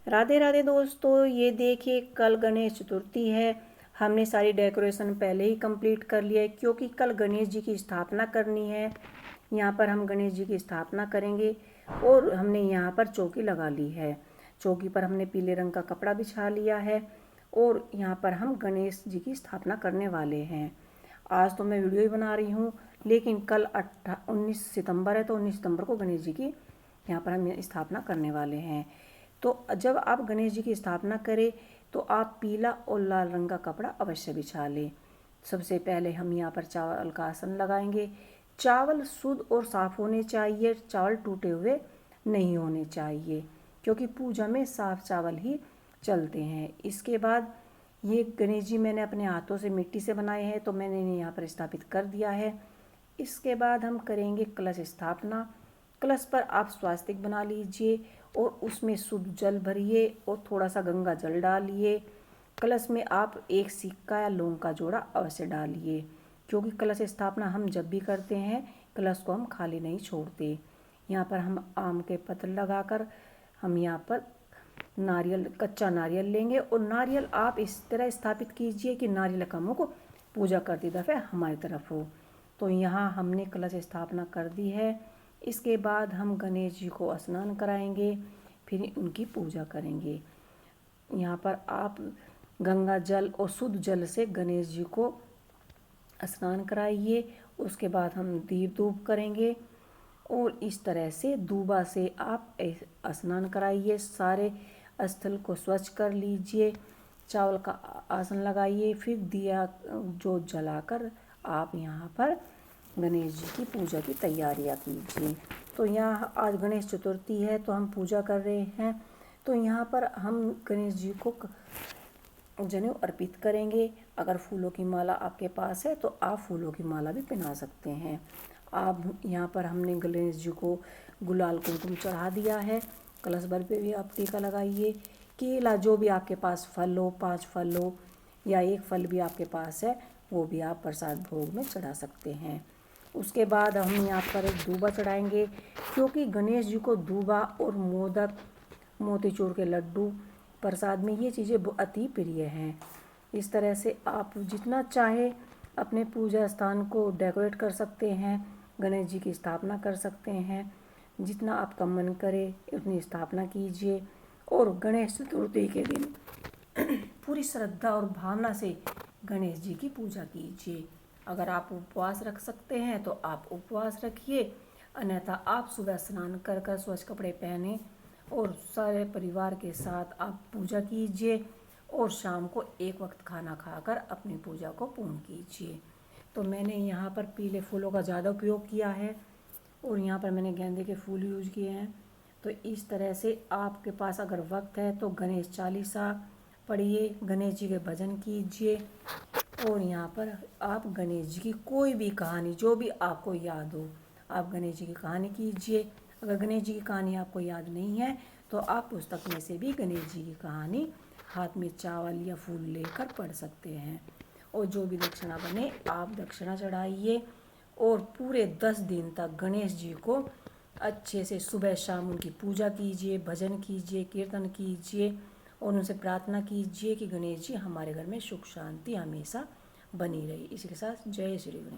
राधे राधे दोस्तों, ये देखिए कल गणेश चतुर्थी है। हमने सारी डेकोरेशन पहले ही कंप्लीट कर लिया है क्योंकि कल गणेश जी की स्थापना करनी है। यहाँ पर हम गणेश जी की स्थापना करेंगे और हमने यहाँ पर चौकी लगा ली है। चौकी पर हमने पीले रंग का कपड़ा बिछा लिया है और यहाँ पर हम गणेश जी की स्थापना करने वाले हैं। आज तो मैं वीडियो ही बना रही हूँ, लेकिन कल 19 सितंबर है तो 19 सितंबर को गणेश जी की यहाँ पर हम स्थापना करने वाले हैं। तो जब आप गणेश जी की स्थापना करें तो आप पीला और लाल रंग का कपड़ा अवश्य बिछा लें। सबसे पहले हम यहाँ पर चावल का आसन लगाएंगे। चावल शुद्ध और साफ होने चाहिए, चावल टूटे हुए नहीं होने चाहिए क्योंकि पूजा में साफ चावल ही चलते हैं। इसके बाद ये गणेश जी मैंने अपने हाथों से मिट्टी से बनाए हैं तो मैंने इन्हें यहाँ पर स्थापित कर दिया है। इसके बाद हम करेंगे कलश स्थापना। कलश पर आप स्वास्तिक बना लीजिए और उसमें शुद्ध जल भरिए और थोड़ा सा गंगा जल डालिए। कलश में आप एक सिक्का या लौंग का जोड़ा अवश्य डालिए क्योंकि कलश स्थापना हम जब भी करते हैं कलश को हम खाली नहीं छोड़ते। यहाँ पर हम आम के पत्र लगाकर हम यहाँ पर नारियल, कच्चा नारियल लेंगे और नारियल आप इस तरह स्थापित कीजिए कि नारियल का मुख पूजा करती दफे हमारी तरफ हो। तो यहाँ हमने कलश स्थापना कर दी है। इसके बाद हम गणेश जी को स्नान कराएंगे, फिर उनकी पूजा करेंगे। यहाँ पर आप गंगा जल और शुद्ध जल से गणेश जी को स्नान कराइए। उसके बाद हम दीप धूप करेंगे और इस तरह से दूबा से आप स्नान कराइए। सारे स्थल को स्वच्छ कर लीजिए, चावल का आसन लगाइए, फिर दिया जो जलाकर आप यहाँ पर गणेश जी की पूजा की तैयारियाँ कीजिए। तो यहाँ आज गणेश चतुर्थी है तो हम पूजा कर रहे हैं। तो यहाँ पर हम गणेश जी को जनेऊ अर्पित करेंगे। अगर फूलों की माला आपके पास है तो आप फूलों की माला भी पहना सकते हैं। आप यहाँ पर हमने गणेश जी को गुलाल कुमकुम चढ़ा दिया है। कलश भर पे भी आप टीका लगाइए। केला, जो भी आपके पास फल हो, 5 फल हो या 1 फल भी आपके पास है, वो भी आप प्रसाद भोग में चढ़ा सकते हैं। उसके बाद हम यहाँ पर एक दूबा चढ़ाएंगे क्योंकि गणेश जी को दूबा और मोदक, मोतीचूर के लड्डू प्रसाद में ये चीज़ें अति प्रिय हैं। इस तरह से आप जितना चाहे अपने पूजा स्थान को डेकोरेट कर सकते हैं, गणेश जी की स्थापना कर सकते हैं। जितना आपका मन करे उतनी स्थापना कीजिए और गणेश चतुर्थी के दिन पूरी श्रद्धा और भावना से गणेश जी की पूजा कीजिए। अगर आप उपवास रख सकते हैं तो आप उपवास रखिए, अन्यथा आप सुबह स्नान कर कर स्वच्छ कपड़े पहने और सारे परिवार के साथ आप पूजा कीजिए और शाम को एक वक्त खाना खाकर अपनी पूजा को पूर्ण कीजिए। तो मैंने यहाँ पर पीले फूलों का ज़्यादा उपयोग किया है और यहाँ पर मैंने गेंदे के फूल यूज़ किए हैं। तो इस तरह से आपके पास अगर वक्त है तो गणेश चालीसा पढ़िए, गणेश जी के भजन कीजिए और यहाँ पर आप गणेश जी की कोई भी कहानी जो भी आपको याद हो, आप गणेश जी की कहानी कीजिए। अगर गणेश जी की कहानी आपको याद नहीं है तो आप पुस्तक में से भी गणेश जी की कहानी हाथ में चावल या फूल लेकर पढ़ सकते हैं। और जो भी दक्षिणा बने आप दक्षिणा चढ़ाइए और पूरे 10 दिन तक गणेश जी को अच्छे से सुबह शाम उनकी पूजा कीजिए, भजन कीजिए, कीर्तन कीजिए और उनसे प्रार्थना कीजिए कि गणेश जी हमारे घर में सुख शांति हमेशा बनी रही। इसी के साथ जय श्री गणेश।